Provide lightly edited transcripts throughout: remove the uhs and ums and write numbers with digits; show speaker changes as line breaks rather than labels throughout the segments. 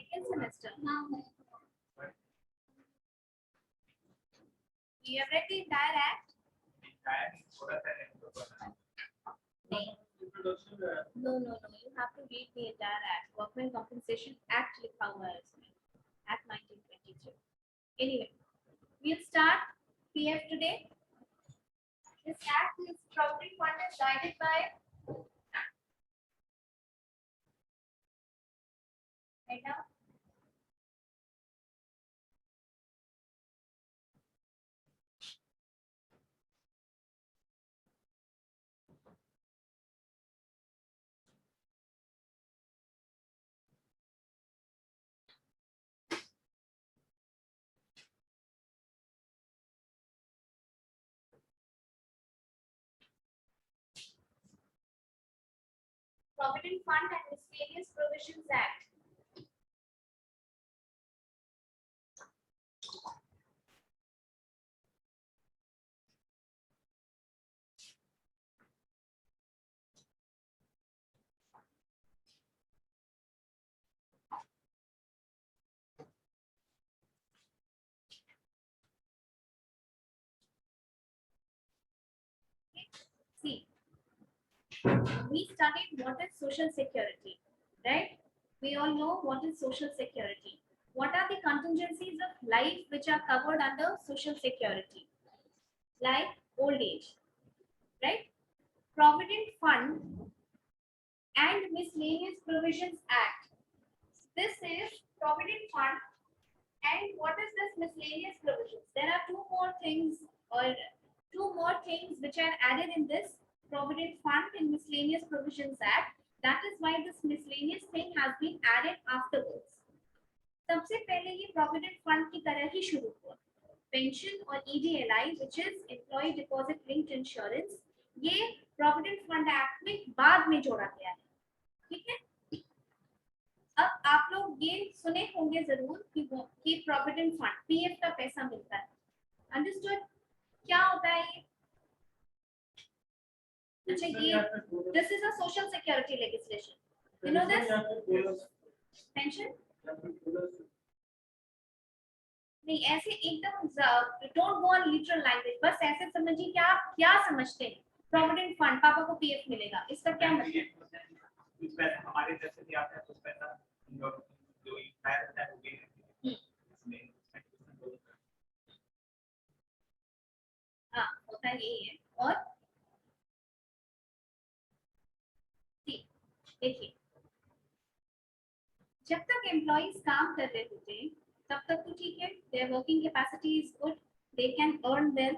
Second semester you have read the entire act? No, you have to read the entire act. Workmen Compensation Act लिखा हुआ है इसमें, Act 1922. Anyway, we'll start PF today. This act is Provident Fund is guided by Provident Fund and Miscellaneous Provisions Act. See, we studied what is social security, right? We all know what is social security. What are the contingencies of life which are covered under social security? Like old age, right? Provident Fund and Miscellaneous Provisions Act. This is Provident Fund, and what is this miscellaneous provisions? There are two more things which are added in this Provident Fund and Miscellaneous Provisions Act. That is why this miscellaneous thing has been added afterwards. सबसे पहले ये Provident Fund की तरह ही शुरू हुआ. Pension और EDLI, which is Employee Deposit Linked Insurance, ये Provident Fund Act में बाद में जोड़ा गया है. ठीक है. अब आप लोग ये सुने होंगे जरूर कि Provident Fund PF का पैसा मिलता है. Understood? क्या होता है ये? अच्छा, ये this is a social security legislation. You know this? Pension? नहीं, ऐसे एकदम don't go on literal language. बस ऐसे समझिए कि आप क्या समझते हैं. Provident Fund, पापा को PF मिलेगा, इसका क्या मतलब? कुछ पैसा हमारे जैसे भी आता है, कुछ पैसा जो इंपायर होता है वो भी इसमें हाँ होता है यही है. और देखिए, जब तक एम्प्लॉइज काम कर रहे होते हैं तब तक तो ठीक है, their working capacity is good, they can earn well.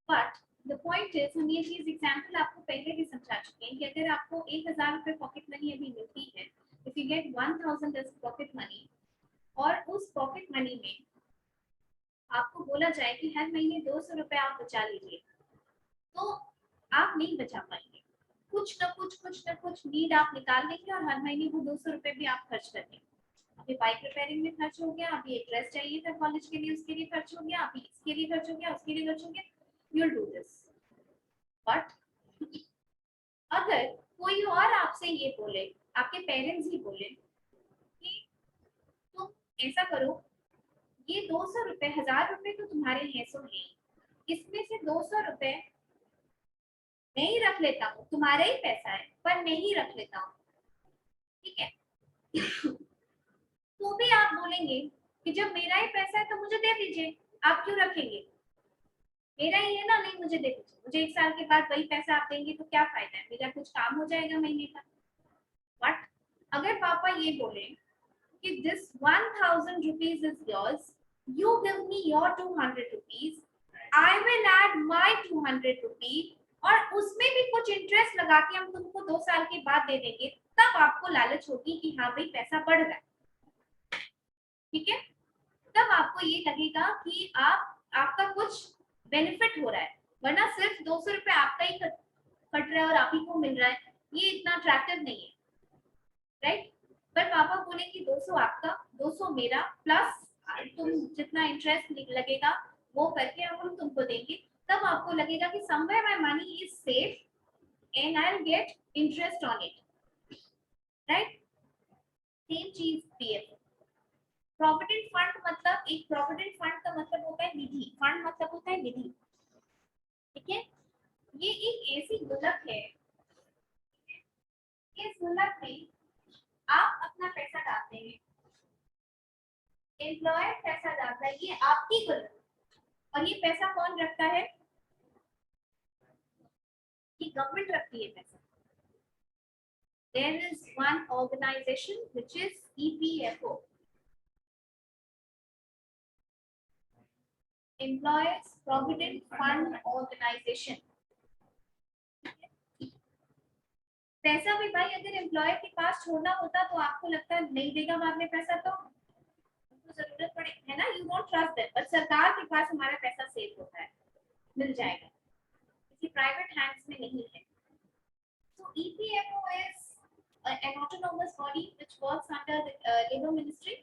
But the point is, हम ये चीज एग्जांपल आपको पहले भी समझा चुके हैं कि अगर आपको 1000 रुपए पॉकेट मनी अभी मिलती है, if you get 1000 as pocket money, और उस पॉकेट मनी में आपको बोला जाए कि हर महीने 200 रुपए आप बचा लीजिए, तो आप नहीं बचा पाएंगे. कुछ ना कुछ नीड आप निकाल लेंगे और हर महीने वो 200 रुपए भी आप खर्च कर देंगे. अभी बाइक रिपेयरिंग में खर्च हो गया, अभी एक ड्रेस चाहिए था कॉलेज के लिए, उसके लिए खर्च हो गया, अभी इसके लिए खर्च हो गया, उसके लिए खर्च हो गया. You will do this. But अगर कोई और आपसे ये बोले, आपके पेरेंट्स ही बोले कि तुम ऐसा करो, ये 200 रुपए, 1000 रुपए तो तुम्हारे हैं सो नहीं, इसमें से 200 रुपए नहीं रख लेता हूँ, तुम्हारा ही पैसा है पर नहीं रख लेता हूँ. ठीक है. तो भी आप बोलेंगे कि जब मेरा ही पैसा है तो मुझे दे दीजिए, आप क्यों रखेंगे, मेरा ही है ना, नहीं मुझे दे दीजिए, मुझे 1 साल के बाद वही पैसा आप देंगे तो क्या फायदा है, मेरा कुछ काम हो जाएगा महीने का. बट अगर पापा ये बोले कि this 1000 rupees is yours, you give me your 200 rupees, I will add my 200 rupees, और उसमें भी कुछ इंटरेस्ट लगा के हम तुमको 2 साल के बाद दे देंगे, तब आपको लालच होगी कि हाँ भाई पैसा बढ़ रहा है. ठीक है. तब आपको ये लगेगा कि आपका कुछ बेनिफिट हो रहा है, वरना सिर्फ 200 रुपए आपका ही कट रहा है और आप ही को मिल रहा है, ये इतना अट्रैक्टिव नहीं है. राइट. पर पापा बोले कि 200 आपका, 200 मेरा, प्लस तुम जितना इंटरेस्ट लगेगा वो करके हम तुमको देंगे, तब आपको लगेगा कि somewhere my money is safe and I'll get interest on it. Right? Same चीज PF. प्रोविडेंट फंड मतलब, एक प्रोविडेंट फंड का मतलब होता है निधि, फंड मतलब होता है निधि, ठीक है। ये एक ऐसी गुल्लक है, इस गुल्लक में आप अपना पैसा डालते हैं, एम्प्लॉयर पैसा डालता है, ये आपकी गुल्लक, और ये पैसा कौन रखता है, ये गवर्नमेंट रखती है पैसा। There is one organization which is EPFO, Employees Provident Fund Organization। पैसा भी भाई अगर एम्प्लॉयर के पास छोड़ना होता तो आपको लगता है नहीं देगा बाद में पैसा, तो उनको जरूरत पड़े है ना, you don't trust that, but सरकार के पास हमारा पैसा सेफ होता है, मिल जाएगा, किसी प्राइवेट हैंड्स में नहीं है। So EPFO is an autonomous body which works under the Labour Ministry,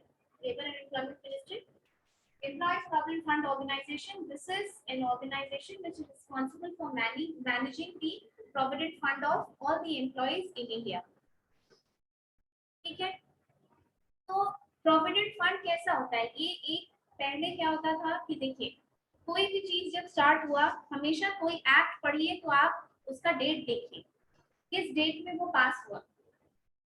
Labour and Employment Ministry. Employees Provident Fund Organization. This is an organization which is responsible for managing the provident fund of all the employees in India. ठीक है, तो provident fund कैसा होता है, ये एक पहले क्या होता था कि देखिए कोई भी चीज जब स्टार्ट हुआ, हमेशा कोई एक्ट पढ़िए तो आप उसका डेट देखिए, किस डेट में वो पास हुआ,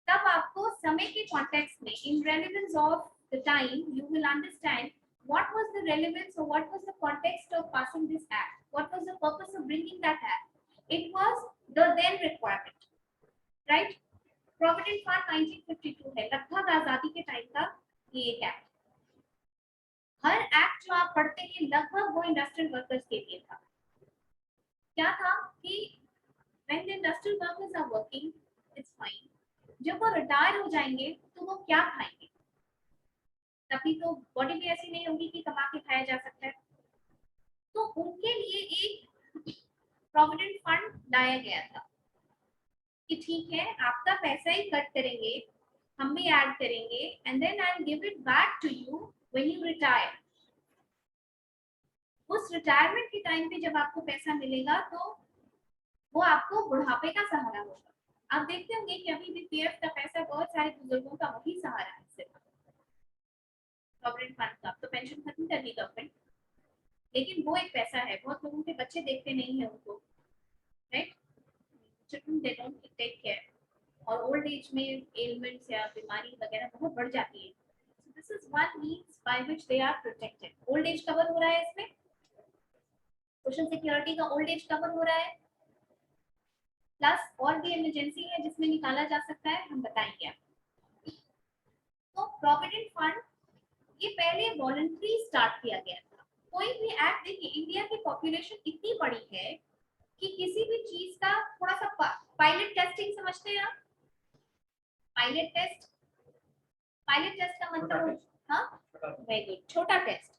तब आपको समय के कॉन्टेक्स्ट में, in relevance of the time, you will understand what was the relevance or what was the context of passing this act, what was the purpose of bringing that act. It was the then requirement, right? Provident Fund 1952 है, लगभग आजादी के time का ये एक act. हर act जो आप पढ़ते हैं लगभग वो इंडस्ट्रियल वर्कर्स के लिए था। क्या था कि when the industrial workers are working, it's fine, जब वो रिटायर हो जाएंगे तो वो क्या खाएंगे, तभी तो बॉडी भी ऐसी नहीं होगी कि कमा के खाया जा सकता है, तो उनके लिए एक प्रोविडेंट फंड लाया गया था कि ठीक है आपका पैसा ही कट करेंगे, हम भी ऐड करेंगे, and then I will give it back to you when you retire. उस रिटायरमेंट के टाइम पे जब आपको पैसा मिलेगा तो वो आपको बुढ़ापे का सहारा होगा। आप देखते होंगे कि अभी भी पीएफ का पैसा बहुत सारे बुजुर्गों का वही सहारा है, सिर्फ प्रोविडेंट फंड का तो पेंशन खत्म कर दी गवर्नमेंट, लेकिन वो एक पैसा है, बहुत लोगों के बच्चे देखते नहीं है उनको, right, children they don't take care, और ओल्ड एज में एलिमेंट्स या बीमारी वगैरह बहुत बढ़ जाती है, so this is one means by which they are protected. Old age cover हो रहा है इसमें, सोशल सिक्योरिटी का ओल्ड एज कवर हो रहा है, प्लस और भी इमरजेंसी है जिसमें निकाला जा सकता है, हम बताएंगे आपको। तो प्रोविडेंट फंड ये पहले वॉलंटरी स्टार्ट किया गया था। कोई भी एक्ट, देखिए इंडिया की पॉपुलेशन इतनी बड़ी है कि किसी भी चीज का थोड़ा सा पायलट टेस्टिंग समझते हैं आप, पायलट टेस्ट, पायलट टेस्ट का मतलब, हाँ वेरी गुड, छोटा टेस्ट।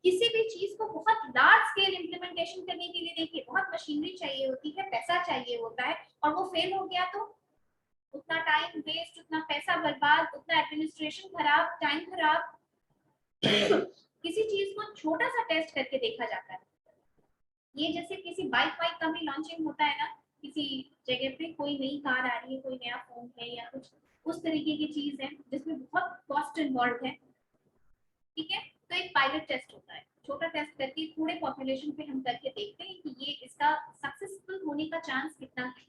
किसी भी चीज को बहुत लार्ज स्केल इंप्लीमेंटेशन करने के लिए देखिए बहुत मशीनरी चाहिए होती है, पैसा चाहिए होता है, और वो फेल हो गया तो उतना टाइम वेस्ट, उतना पैसा बर्बाद, उतना एडमिनिस्ट्रेशन खराब, टाइम खराब। किसी चीज को छोटा सा टेस्ट करके देखा जाता है, ये जैसे किसी बाइक वाइक का भी लॉन्चिंग होता है ना, किसी जगह पे कोई नई कार आ रही है, कोई नया फोन है या कुछ उस तरीके की चीज है जिसमें बहुत कॉस्ट इन्वॉल्व है, ठीक है, तो एक पायलट टेस्ट होता है, छोटा टेस्ट करके पूरे पॉपुलेशन पे हम करके देखते हैं कि ये इसका सक्सेसफुल होने का चांस कितना है।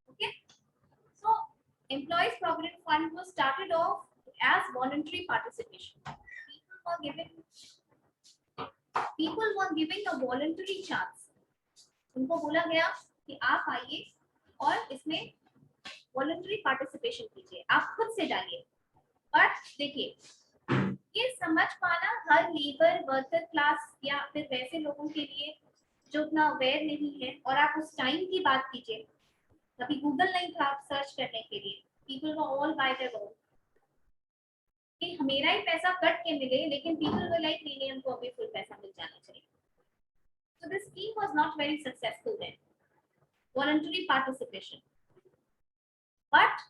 Okay, so employees provident fund was started off as voluntary participation, people were giving a voluntary chance, उनको बोला गया कि आप आइए और इसमें वॉलंटरी पार्टिसिपेशन कीजिए, आप खुद से डालिए। बट देखिए ये समझ पाना हर लेबर वर्कर क्लास या फिर वैसे लोगों के लिए जो उतना अवेयर नहीं है, और आप उस टाइम की बात कीजिए, कभी गूगल नहीं था सर्च करने के लिए, people were all bye their own, कि मेरा ही पैसा कट के मिले, लेकिन पीपल वर लाइक नहीं, हमको अभी फुल पैसा मिल जाना चाहिए। So this scheme was not very successful then, voluntary participation. But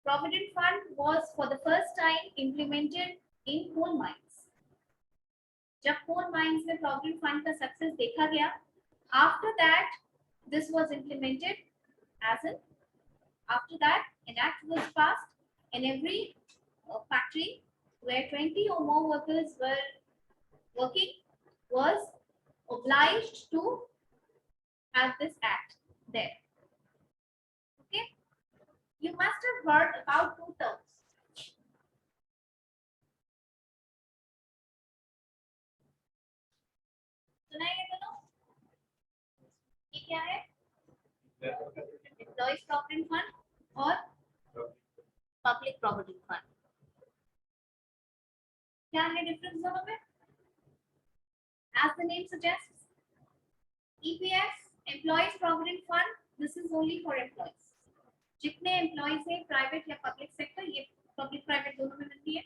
Provident Fund was for the first time implemented in coal mines. जब coal mines में Provident Fund का success देखा गया, after that this was implemented as an, after that an act was passed and every factory where 20 or more workers were working was obliged to have this act there. Okay, you must have heard about two terms. सुना है ये दोनों? ये क्या है? Employees provident fund और public provident fund. क्या है डिफरेंस दोनों में? As the name suggests, EPF, Employees Provident Fund, this is only for employees. जितने एम्प्लॉइज हैं प्राइवेट या पब्लिक सेक्टर, ये पब्लिक प्राइवेट दोनों में मिलती है.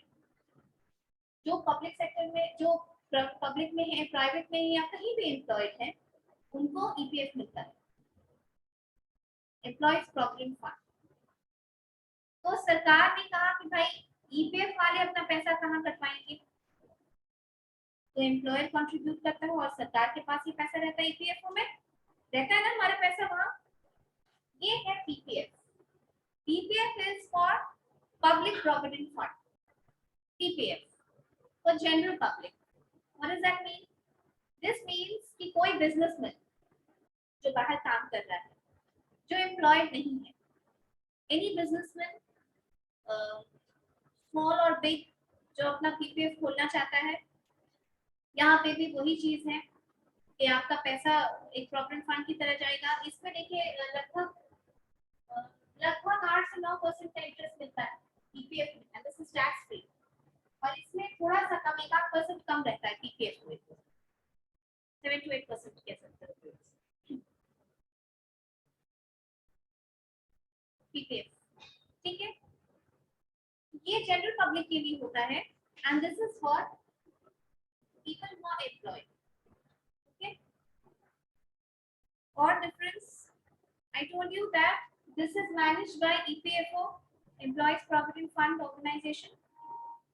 जो पब्लिक सेक्टर में, जो पब्लिक में है, प्राइवेट में या कहीं भी एम्प्लॉयड है, उनको ईपीएफ मिलता है, एम्प्लॉइज प्रोविडेंट फंड. तो सरकार ने कहा कि भाई ईपीएफ वाले अपना पैसा कहाँ कटवाएंगे? तो एम्प्लॉयर कंट्रीब्यूट करता है और सरकार के पास ही पैसा रहता है. ईपीएफ में रहता है ना हमारा पैसा वहां. ये है PPF. PPF is for public provident fund. PPF for general public. What does that mean? This means कि कोई बिजनेसमैन जो बाहर काम कर रहा है, जो एम्प्लॉयड नहीं है, एनी बिजनेसमैन स्मॉल और बिग, जो अपना पीपीएफ खोलना चाहता है, यहाँ पे भी वही चीज है कि आपका पैसा एक प्रोविडेंट फंड की तरह जाएगा. इसमें देखिए लगभग 8 से 9% का इंटरेस्ट मिलता है पीपीएफ में, and this is tax free. और इसमें थोड़ा सा कम, 1-8% कम रहता है पीपीएफ में, 7 to 8% कह सकते हो पीपीएफ. ठीक है, ये जनरल पब्लिक के लिए होता है, and this is for people not employed. Okay, or difference, I told you that this is managed by EPFO, Employees Provident Fund Organization.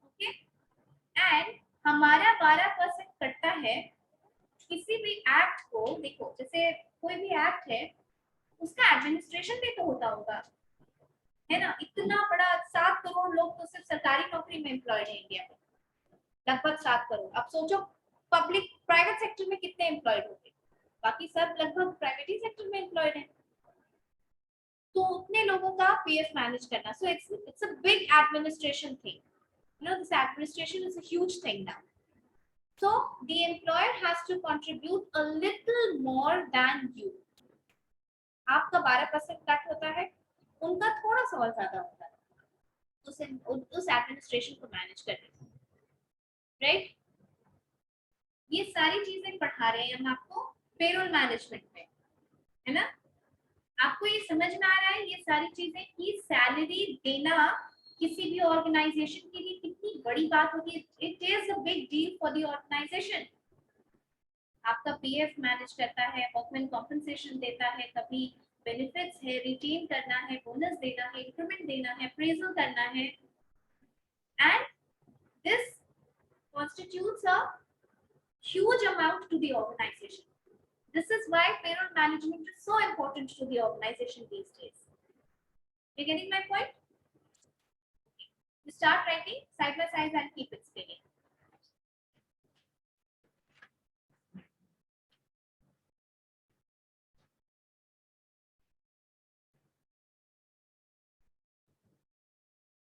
Okay, and हमारा 12% कटता है किसी भी एक्ट को. देखो जैसे कोई भी एक्ट है, उसका एडमिनिस्ट्रेशन भी तो होता होगा, है ना? इतना बड़ा 7 करोड़ लोग तो सिर्फ सरकारी नौकरी में एम्प्लॉयड है इंडिया में, लगभग 7 करोड़. अब सोचो पब्लिक प्राइवेट सेक्टर में कितने एम्प्लॉयड होंगे? बाकी सब लगभग प्राइवेट ही सेक्टर में एम्प्लॉयड हैं. तो उतने लोगों का पीएफ मैनेज करना, so it's a big administration thing. You know this administration is a huge thing now. So the employer has to contribute a little more than you. आपका 12% cut होता है, उनका थोड़ा सा और ज्यादा होता है उस एडमिनिस्ट्रेशन को मैनेज करने में. राइट, ये सारी चीजें पढ़ा रहे हैं हम आपको पेरोल मैनेजमेंट में, है ना? आपको ये समझ में आ रहा है ये सारी चीजें कि सैलरी देना किसी भी ऑर्गेनाइजेशन के लिए कितनी बड़ी बात होती है. It is a big deal for the organisation. आपका पीएफ मैनेज करता है, वर्कमैन कॉम्पेंसेशन देता है, कभी बेनिफिट्स है, रिटेन करना है, बोनस देना है, इंक्रीमेंट देना है, अप्रेजल करना है, and this constitutes a huge amount to the organization. This is why payroll management is so important to the organization these days. You getting my point? You start writing side by side and keep explaining.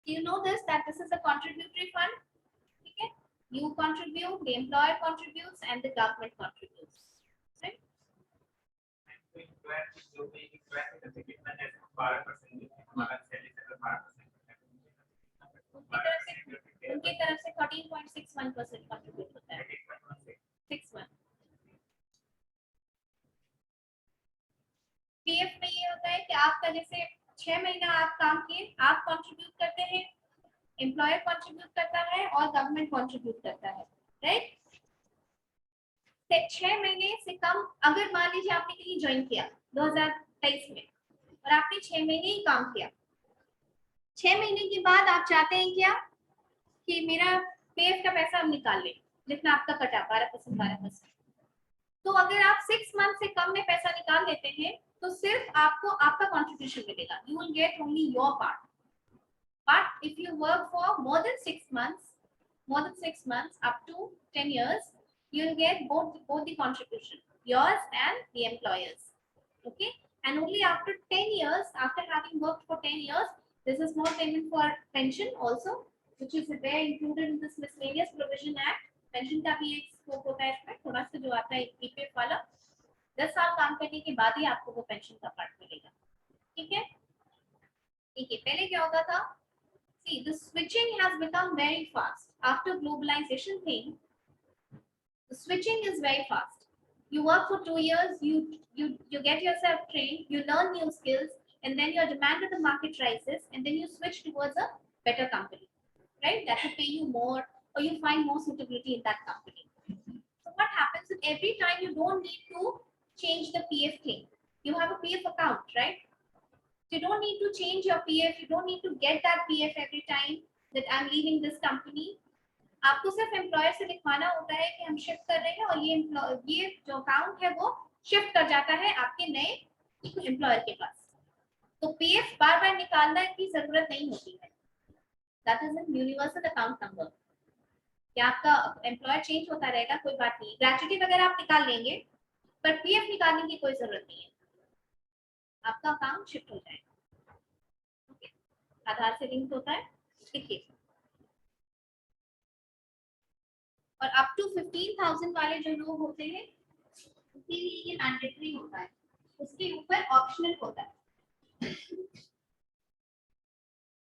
You know this, that this is a contributory fund. Okay? You contribute, the employer contributes, and the government contributes. Right? उनकी तरफ से 13.61% contribute होता है. 61. PF में ये होता है कि आपका जैसे 6 महीना आप काम किए, आप कंट्रीब्यूट करते हैं, एम्प्लॉयर कंट्रीब्यूट करता है और गवर्नमेंट कंट्रीब्यूट करता है. राइट, 6 महीने से कम, अगर मान लीजिए आपने कहीं ज्वाइन किया 2023 में और आपने 6 महीने ही काम किया, 6 महीने के बाद आप चाहते हैं क्या कि मेरा पीएफ का पैसा हम निकाल लें, जितना आपका कटा 12%. तो अगर आप 6 मंथ से कम में पैसा निकाल लेते हैं तो सिर्फ आपको आपका कंट्रीब्यूशन मिलेगा. You will get only your part. But if you work for more than 6 months, more than 6 months up to 10 years, you'll get both the contribution, yours and the employers. Okay, and only after 10 years, after having worked for 10 years, there's a small payment for pension also, which is there included in this miscellaneous provision act. Pension का भी एक scope होता है इसमें, थोड़ा सा जो आता है ईपीएफ वाला, 10 साल काम करने के बाद ही आपको वो पेंशन का पार्ट मिलेगा. ठीक है, ठीक है. पहले क्या होता था? See, the switching has become very fast after globalization thing. The switching is very fast. You work for 2 years, you get yourself trained, you learn new skills, and then your demand in the market rises, and then you switch towards a better company, right? That will pay you more, or you find more suitability in that company. So what happens is every time you don't need to change the PF thing. You have a PF account, right? You don't need to change your PF. You don't need to get that PF every time that I'm leaving this company. आपको सिर्फ employer से लिखवाना होता है कि हम shift कर रहे हैं, और ये जो अकाउंट है वो शिफ्ट कर जाता है आपके नए एम्प्लॉयर के पास. तो पीएफ बार बार निकालने की जरूरत नहीं होती है. That is an universal account number. क्या आपका एम्प्लॉयर चेंज होता रहेगा, कोई बात नहीं. ग्रेच्युटी वगैरह आप निकाल लेंगे, पर पीएफ निकालने की कोई जरूरत नहीं है. आपका अकाउंट शिफ्ट हो जाएगा. ओके, आधार से लिंक होता है. ठीक है. और अप टू 15,000 वाले जो लोग होते हैं उनके लिए ये मैंडेटरी होता है, उसके ऊपर ऑप्शनल होता है.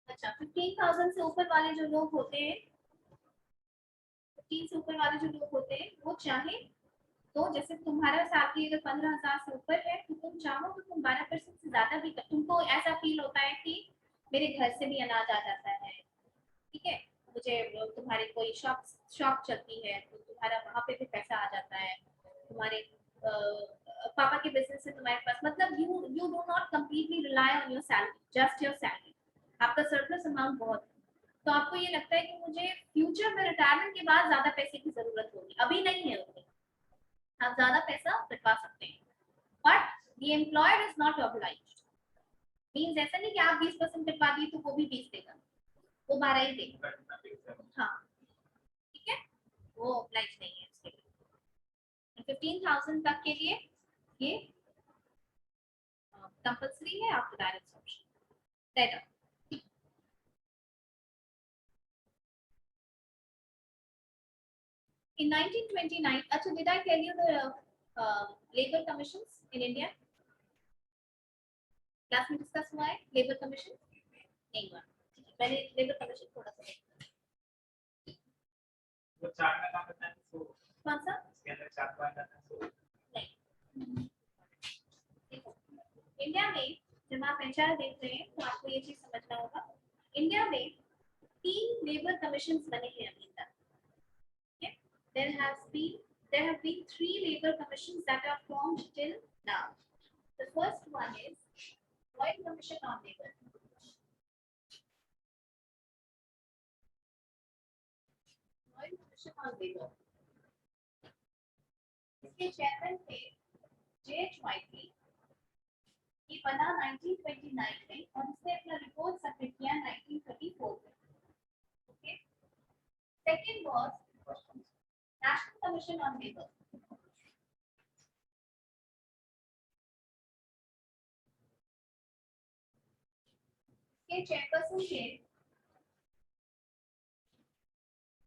अच्छा, 15,000 से ऊपर वाले जो लोग होते हैं, 15 से ऊपर वाले जो लोग होते हैं, वो चाहे तो जैसे तुम्हारा सैलरी अगर 15,000 से ऊपर है तो तुम चाहो तो तुम 12% से ज्यादा भी, तुमको ऐसा फील होता है कि मेरे घर से भी अनाज आ जाता है, ठीक है, मुझे तुम्हारी कोई शॉप चलती है तो तुम्हारा वहां पे भी पैसा आ जाता है, तुम्हारे पापा के बिजनेस से तुम्हारे पास, मतलब you do not completely rely on your salary, just your salary. आपका सरप्लस अमाउंट बहुत, तो आपको ये लगता है कि मुझे फ्यूचर में रिटायरमेंट के बाद ज्यादा पैसे की जरूरत होगी, अभी नहीं है उतनी, आप ज्यादा पैसा कटवा सकते हैं. But the employer is not obliged. Means ऐसा नहीं कि आप 20% कटवा दिए तो वो भी 20 देगा, वो 12 ही देगा. हाँ, ठीक है, वो ऑब्लाइज नहीं है उसके लिए. 15,000 तक के लिए ये कंपल्सरी है, after that it's option. That in 1929, अच्छा, did I tell you the labor commissions in India? Class में डिस्कस हुआ है लेबर कमीशन? नहीं हुआ. पहले लेबर कमीशन थोड़ा सा वो चार्ट में काम करता है. तो कौन सा इसके अंदर चार्ट बना था? तो नहीं. देखो, इंडिया में जब आप एचआर देख रहे हैं तो आपको ये चीज समझना होगा, इंडिया में 3 लेबर कमीशंस बने हैं अभी तक. There have been 3 labor commissions that are formed till now. The first one is Royal Commission on Labor. Royal Commission on Labor. इसके चेयरमैन थे J.H. Whiteley. ये बना 1929 में और इसने अपना रिपोर्ट सबमिट किया 1934 में. Okay. Second was National Commission on Labor. के चेयरपर्सन थे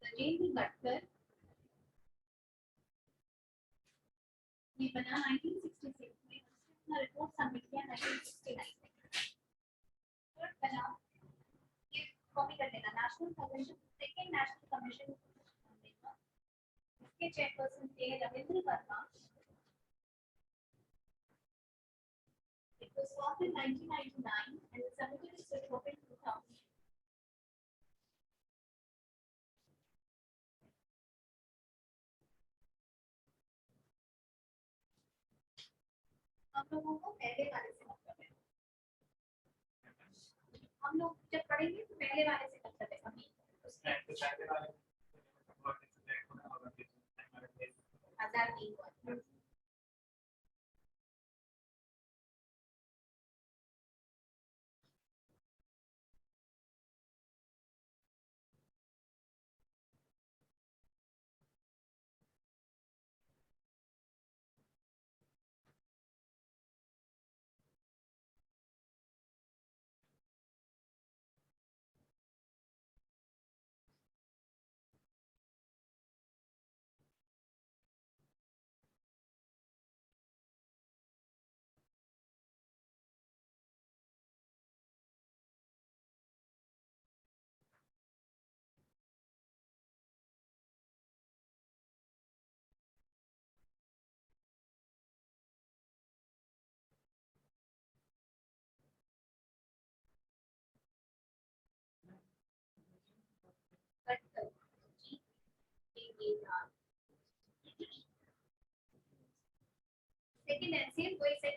राजेंद्र गटकर. ये बना 1966 में, अपना रिपोर्ट सबमिट किया 1969 में. थर्ड बना, ये कॉपी कर लेना, national commission, second national commission. इसके चेयरपर्सन थे Ravindra Verma. It was formed in 1999 and submitted its report in 2000. हम लोगों को पहले वाले से मतलब है, हम लोग जब पढ़ेंगे तो पहले वाले से मतलब है. अभी आजाद नहीं हुआ.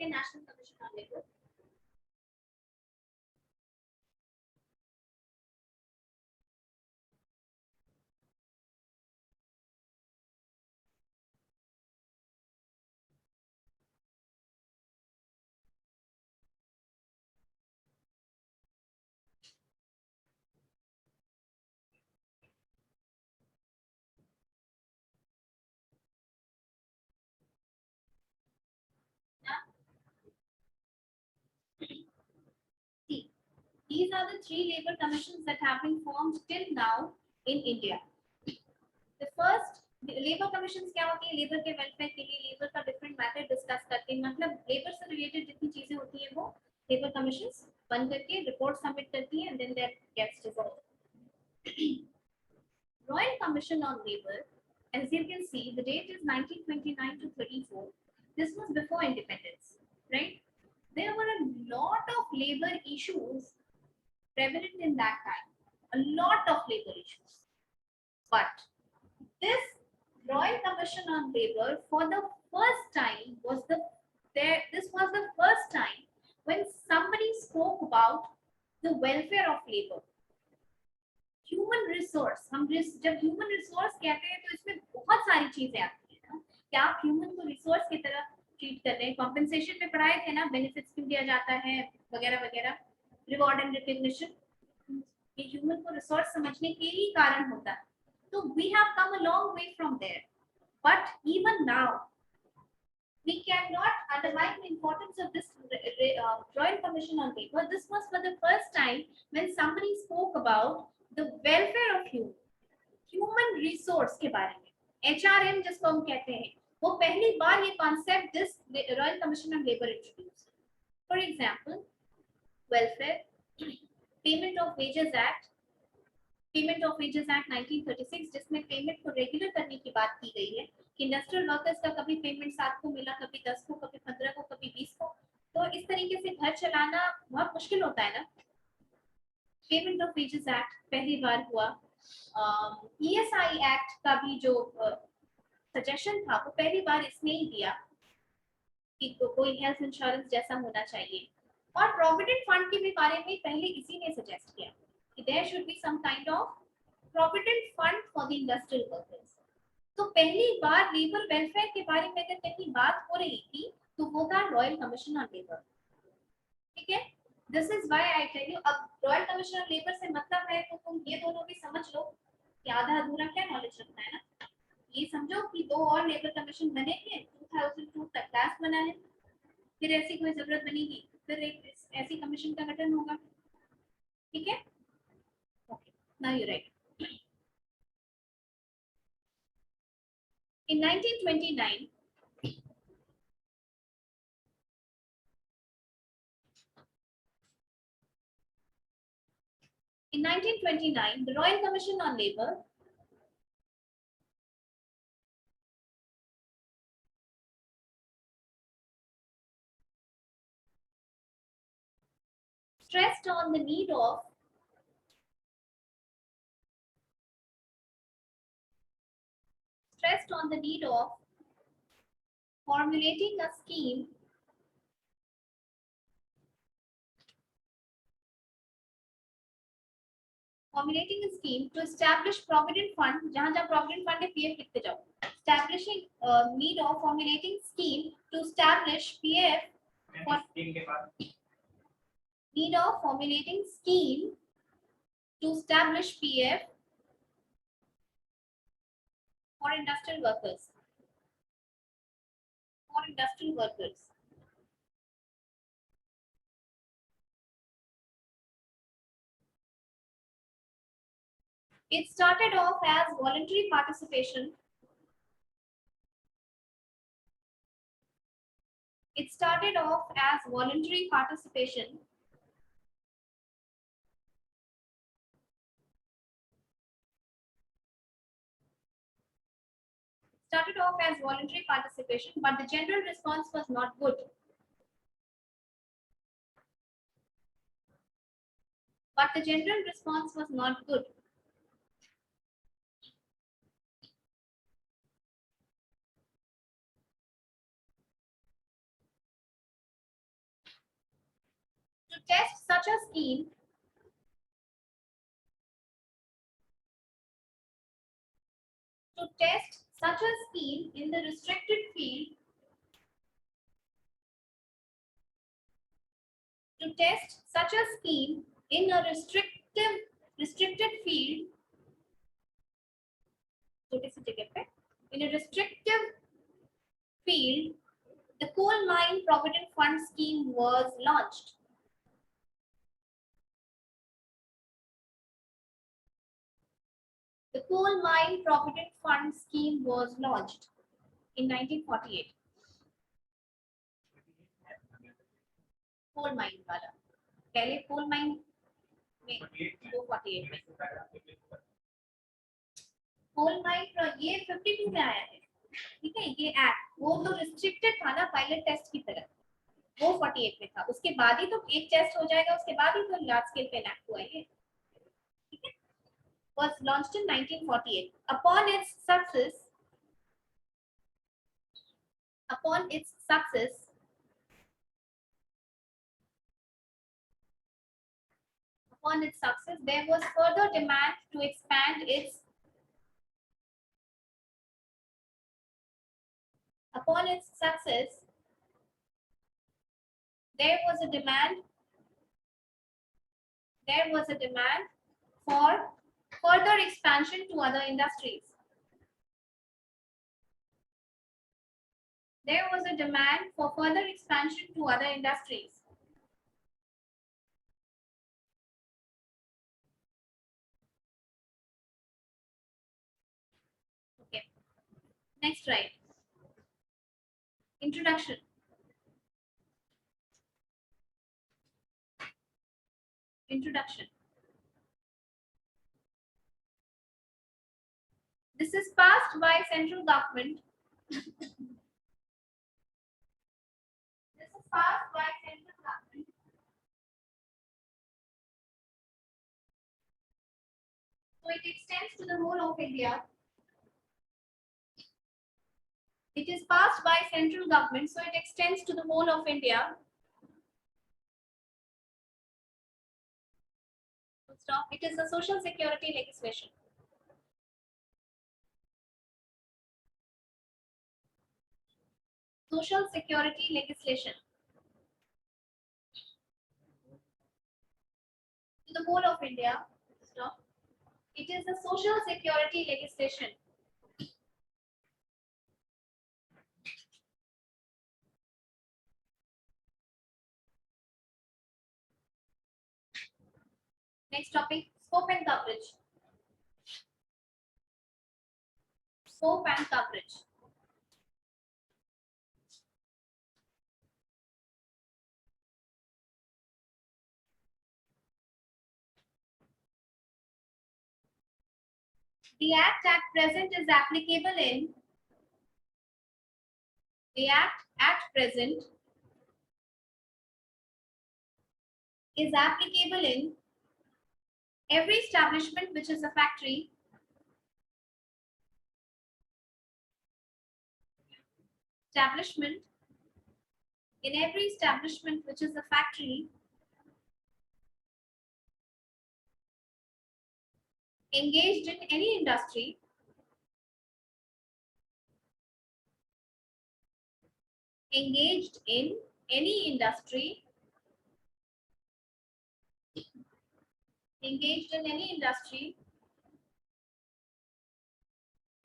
second National Commission on Labour. See, these are the three labor commissions that have been formed till now in India. The first labour commission क्या होती है, लेबर के वेलफेयर के लिए लेबर का डिफरेंट मैटर डिस्कस करके, मतलब लेबर से रिलेटेड जितनी चीजें होती हैं वो लेबर कमीशंस बन करके रिपोर्ट सबमिट करती हैं, then that gets resolved. Royal Commission on Labour, as you can see, the date is 1929 to 34. This was before independence, right? There were a lot of labor issues prevalent in that time, a lot of labor issues. But this Royal Commission on Labour, for the first time, this was the first time when somebody spoke about the welfare of labor. Human resource, हम जब human resource कहते हैं तो इसमें बहुत सारी चीजें आती हैं ना, कि आप human को resource की तरह ट्रीट कर रहे हैं. compensation में पढ़ाए थे ना, benefits क्यों दिया जाता है वगैरह वगैरह, reward and recognition, ये human को resource समझने के ही कारण होता है. So we have come a long way from there, but even now we cannot undermine the importance of this Royal Commission on Labour. This was for the first time when somebody spoke about the welfare of human resource के बारे में, HRM जिसको हम कहते हैं, वो पहली बार ये concept this Royal Commission on Labour introduced. For example, welfare, Payment of Wages Act 1936, जिसमें पेमेंट को रेगुलर करने की बात की गई है कि इंडस्ट्रियल वर्कर्स का कभी पेमेंट 7 को मिला, कभी 10 को, कभी 15 को, कभी 20 को, तो इस तरीके से घर चलाना बहुत मुश्किल होता है ना. पेमेंट ऑफ वेजेस एक्ट पहली बार हुआ. ESI एक्ट का भी जो सजेशन था वो पहली बार इसने ही दिया कि कोई हेल्थ इंश्योरेंस जैसा होना चाहिए. और प्रोविडेंट फंड के भी बारे में पहले इसी ने सजेस्ट किया कि there should be some kind of provident fund for the industrial workers. तो पहली बार लेबर वेलफेयर के बारे में अगर कहीं बात हो रही थी तो वो था रॉयल कमीशन ऑन लेबर. ठीक है, this is why I tell you. अब रॉयल कमीशन ऑन लेबर से मतलब है तो तुम ये दोनों भी समझ लो कि आधा अधूरा क्या नॉलेज रखना है ना. ये समझो कि 2 और लेबर कमीशन बने थे, 2002 तक लास्ट बना है, फिर ऐसी कोई जरूरत बनेगी, फिर एक ऐसी कमीशन का गठन होगा. ठीक है, okay, now you're right. In 1929, the Royal Commission on Labour stressed on the need of formulating a scheme to establish provident fund. जहाँ जहाँ provident fund है PF लिखते जाओ. Establishing need of formulating scheme to establish PF for need of formulating scheme to establish PF for industrial workers. It started off as voluntary participation. But the general response was not good. test such a scheme, in the restricted field, to test such a scheme in a restricted field, in a restrictive field, the Coal Mine Provident Fund scheme was launched. The Coal Mine Provident Fund scheme was launched in 1948. Coal mine वाला, पहले coal mine में 248 में, coal mine ये 52 में आया है, ठीक है, ये एक्ट वो तो रिस्ट्रिक्टेड था ना पायलट टेस्ट की तरह, वो 48 में था, उसके बाद ही तो एक टेस्ट हो जाएगा, उसके बाद ही तो लार्ज स्केल पे एक्ट हुआ है, ठीक है, was launched in 1948. Upon its success, there was further demand to expand its. Upon its success, there was a demand for further expansion to other industries. There was a demand for further expansion to other industries. Okay. Next, right. Introduction. This is passed by central government. So it extends to the whole of India. It is passed by central government, so it extends to the whole of India. Stop. It is a social security legislation. Social security legislation. To the whole of India. Stop. It is a social security legislation. Next topic, scope and coverage. Scope and coverage. The Act at present is applicable in. The Act at present is applicable in every establishment which is a factory. In every establishment which is a factory engaged in any industry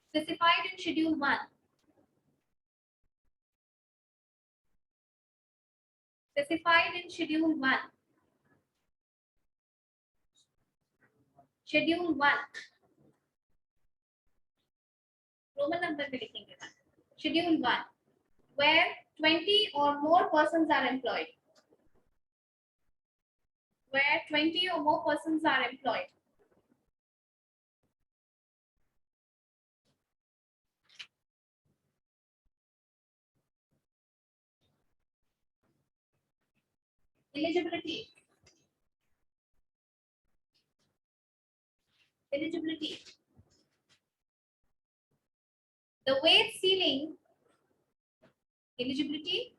specified in Schedule 1. Specified in Schedule 1. Schedule 1. Roman number में लिखेंगे. Schedule 1, where 20 or more persons are employed. Where 20 or more persons are employed. Eligibility. The wage ceiling. Eligibility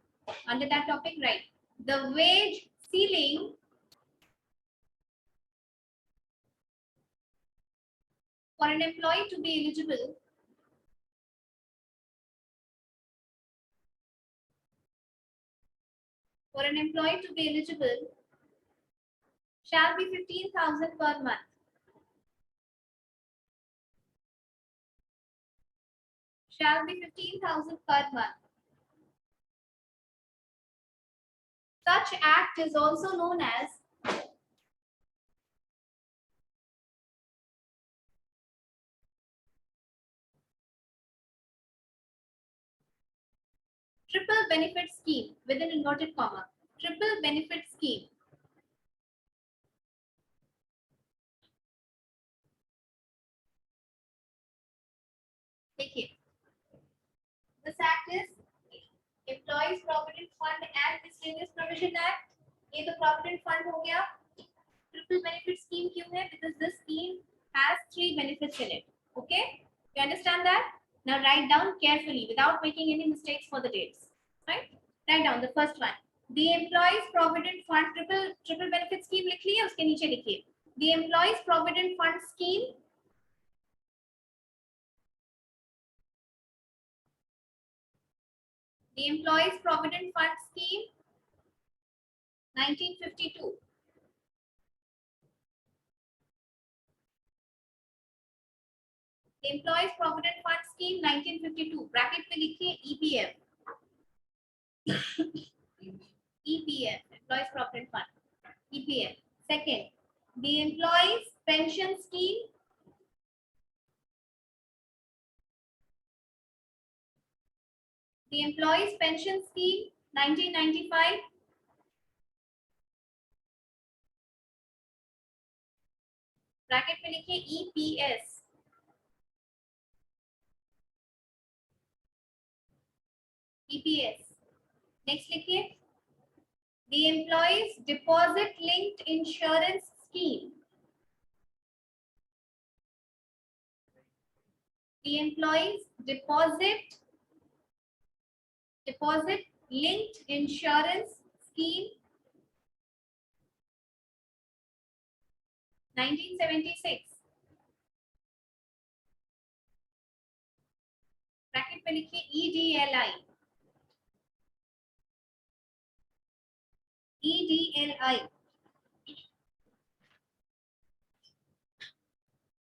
under that topic, right? The wage ceiling For an employee to be eligible, shall be 15,000 per month. Shall be 15,000 per month. Such act is also known as triple benefit scheme within inverted comma. Triple benefit scheme. देखिए, this act is Employees Provident Fund and Miscellaneous Provision Act. ये तो Provident Fund हो गया. Triple benefit scheme क्यों है? Because this scheme has 3 benefits in it. Okay, you understand that? Now write down carefully without making any mistakes for the dates. Right? Write down the first one. The Employees Provident Fund triple benefit scheme लिख लिया, उसके नीचे लिखिए. The Employees Provident Fund scheme The Employees Provident Fund Scheme 1952. The Employees Provident Fund Scheme 1952. Bracket में लिखिए EPF. EPF, Employees Provident Fund. EPF. Second, the Employees Pension Scheme. The Employees Pension Scheme 1995. Bracket में लिखिए EPS. EPS. Next लिखिए the Employees Deposit Linked Insurance Scheme. The Employees Deposit Linked Insurance Scheme 1976. Bracket पे लिखिए EDLI. EDLI.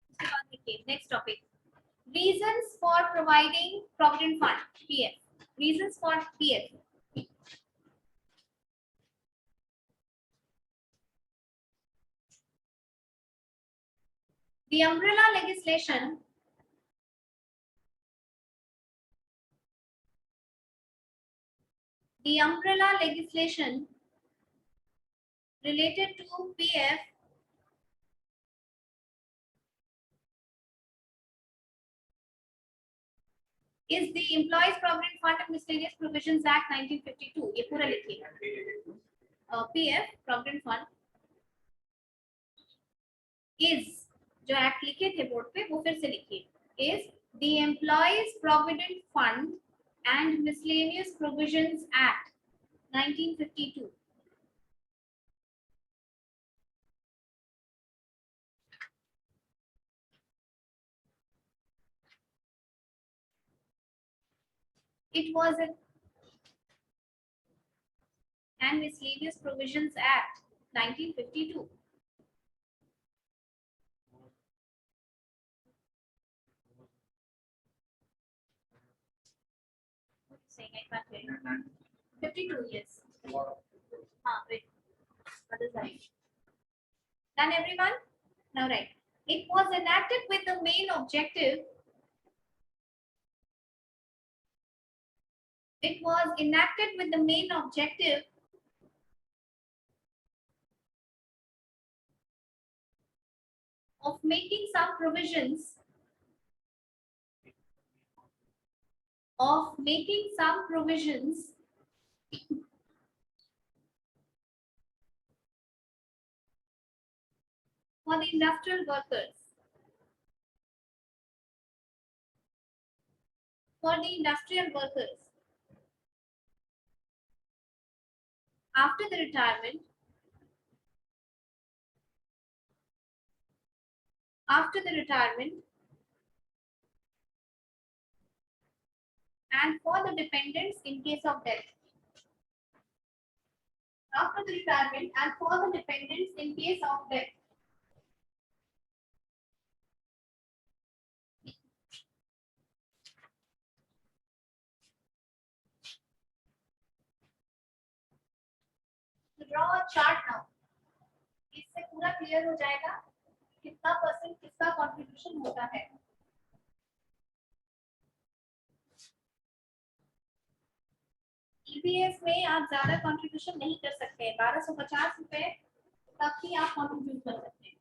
उसके बाद लिखिए next topic reasons for providing provident fund PF. Reasons for PF. The umbrella legislation related to PF is the Employees Provident Fund and Miscellaneous Provisions Act 1952. ये पूरा लिखिए. PF Provident Fund is जो act लिखे थे board पे वो फिर से लिखिए is the Employees Provident Fund and Miscellaneous Provisions Act 1952. It was a and Miscellaneous Provisions Act 1952. Saying I can't hear you. 52 years. Wait. Other side. Done everyone? Now right. It was enacted with the main objective. It was enacted with the main objective of making some provisions for the industrial workers. After the retirement after the retirement, and for the dependents in case of death. After the retirement and for the dependents in case of death. To draw a chart now. इससे पूरा clear हो जाएगा कितना percent किसका contribution होता है. EPS में आप ज्यादा कंट्रीब्यूशन नहीं कर सकते. 1250 रुपए तक ही आप कंट्रीब्यूट कर सकते हैं.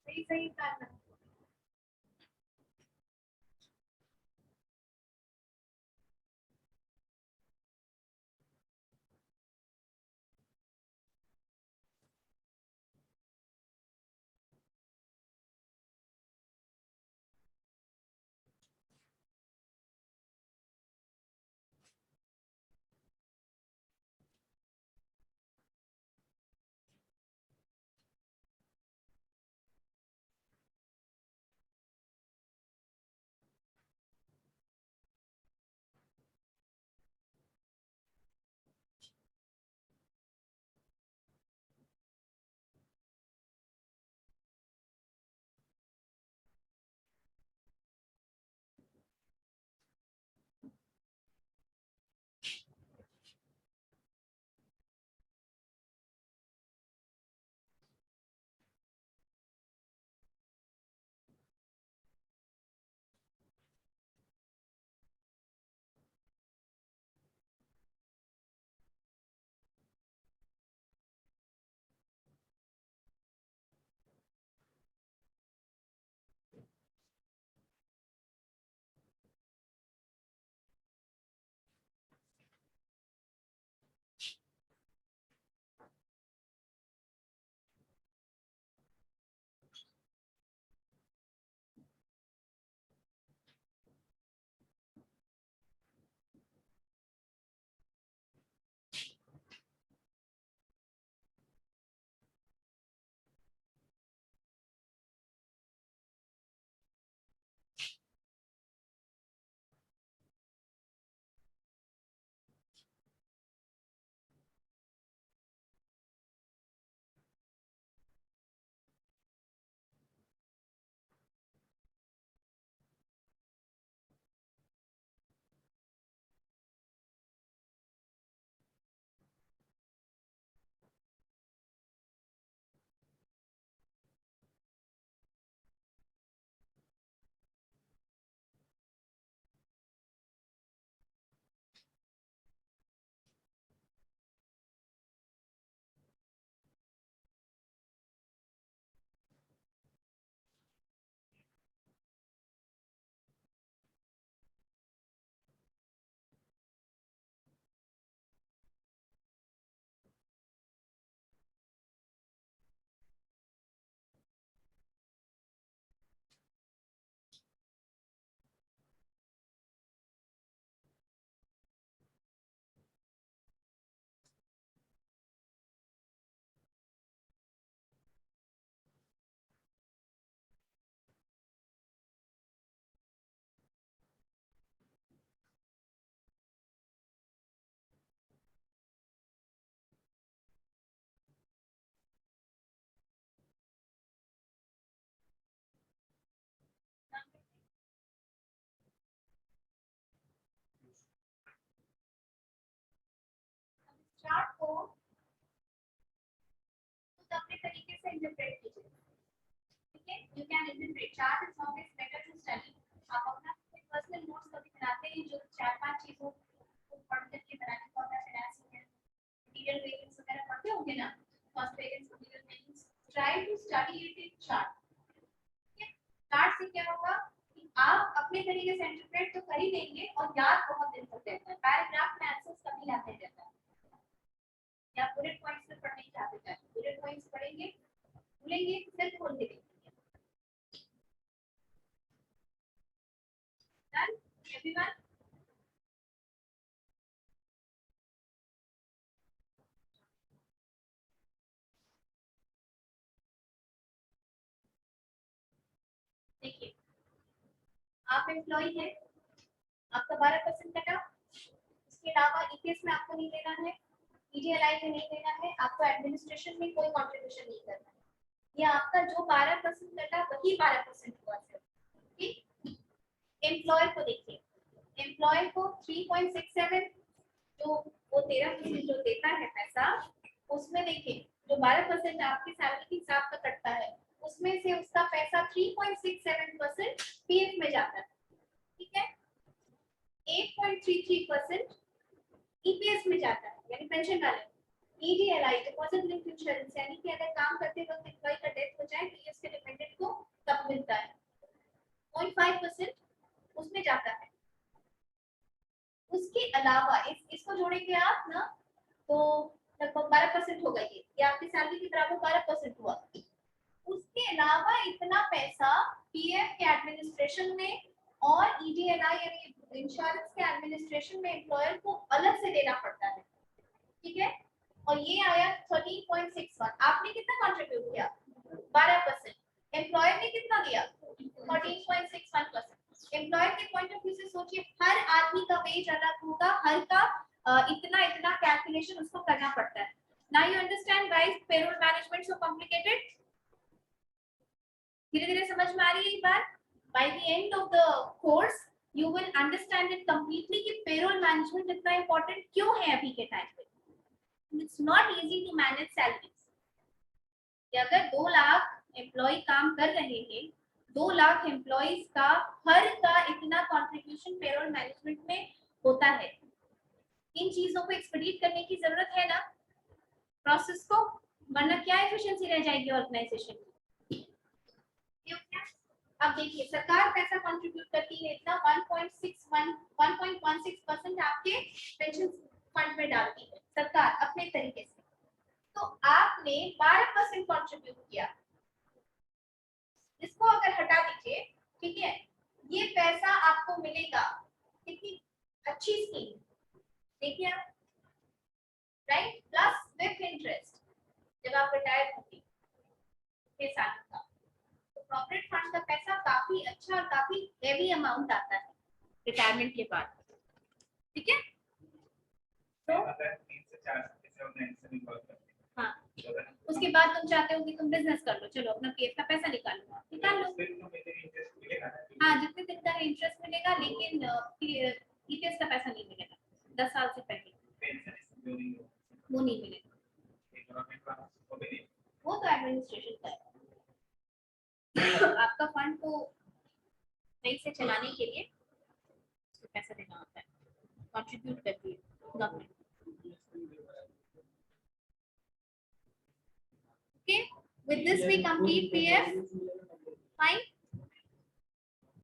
सही सही करना. से इंटरप्रेट कीजिए, ठीक है। You can interpret chart is always better to study. आप अपना पर्सनल नोट्स कभी बनाते हैं जो 4-5 चीजों को पढ़ करके बनाने का होता है, फाइनेंस वगैरह मटेरियल वेरिएंस वगैरह पढ़ते होंगे ना, cost variance material variance, try to study it in chart. Chart से क्या होगा कि आप अपने तरीके से इंटरप्रेट तो कर ही देंगे और याद बहुत दिन तक रहता है। पैराग्राफ में आंसर्स कभी याद नहीं रहता है, या बुलेट पॉइंट्स में पढ़ने की आदत है, बुलेट पॉइंट्स पढ़ेंगे भूलेंगे फिर खोल के देखेंगे। Done everyone? देखिए आप एम्प्लॉय हैं, आपका 12% कटा, इसके अलावा ईपीएस में आपको नहीं देना है, ईडीएलआई में नहीं देना है, आपको एडमिनिस्ट्रेशन में कोई कंट्रीब्यूशन नहीं करना है। ये आपका जो 12% कटा वही 12% हुआ सिर्फ, ठीक। एम्प्लॉय को देखिए, एम्प्लॉय को 3.67 जो वो 13% जो देता है पैसा, उसमें देखिए जो 12% आपकी सैलरी के हिसाब का कटता है उसमें से उसका पैसा 3.67% पीएफ में जाता है, ठीक है। 8.33% ईपीएस में जाता है यानी पेंशन वाले। ईडीएलआई डिपॉजिट लिंक इंश्योरेंस यानी कि अगर काम करते वक्त एम्प्लॉय का डेथ हो जाए तो ये उसके डिपेंडेंट को तब मिलता है, 0.5% उसमें जाता है। उसके अलावा इसको जोड़ेंगे आप ना तो लगभग 12% होगा, ये आपकी सैलरी के बराबर 12% हुआ। उसके अलावा इतना पैसा पीएफ के एडमिनिस्ट्रेशन में और ईडीएलआई यानी इंश्योरेंस के एडमिनिस्ट्रेशन में एम्प्लॉयर को अलग से देना पड़ता है, ठीक है। और ये आया 13.61। आपने कितना कंट्रीब्यूट किया? 12%। एम्प्लॉयर ने कितना दिया? 14.61%। एम्प्लॉयर के पॉइंट ऑफ व्यू से सोचिए, हर आदमी का वेज अलग होगा, हर का इतना इतना कैलकुलेशन उसको करना पड़ता है। Now you understand guys, payroll management so complicated? धीरे-धीरे समझ में आ रही है ये बात? By the end of the course you will understand it completely कि पेरोल मैनेजमेंट इतना इंपॉर्टेंट क्यों है अभी के टाइम पे। It's not easy to manage salaries. अगर 2 लाख एम्प्लॉय काम कर रहे हैं, 2 लाख एम्प्लॉइज का हर का इतना कंट्रीब्यूशन पेरोल मैनेजमेंट में होता है। इन चीजों को एक्सपीडिट करने की जरूरत है ना प्रोसेस को, वरना क्या एफिशिएंसी रह जाएगी ऑर्गेनाइजेशन की। अब देखिए सरकार पैसा कंट्रीब्यूट करती है इतना 1.16% आपके पेंशन फंड में डालती है सरकार अपने तरीके से। तो आपने 12% कंट्रीब्यूट किया, इसको अगर हटा दीजिए, ठीक है, ये पैसा आपको मिलेगा। कितनी अच्छी स्कीम, देखिए आप, राइट, प्लस विथ इंटरेस्ट जब आप रिटायर होंगे 6 साल का, तो प्रॉविडेंट फंड का पैसा काफी अच्छा और काफी हेवी अमाउंट आता है रिटायरमेंट के बाद, ठीक है। तो हाँ, उसके बाद तुम चाहते हो कि तुम बिजनेस कर लो, चलो अपना पीएफ का पैसा निकाल लो, निकाल लो। हाँ, जितने दिन का इंटरेस्ट मिलेगा, लेकिन ईपीएस का पैसा नहीं मिलेगा 10 साल से पहले, वो नहीं मिलेगा, वो तो एडमिनिस्ट्रेशन का है। आपका फंड को सही से चलाने के लिए पैसा देना होता है, कंट्रीब्यूट करती है government. Okay, with this we complete PF.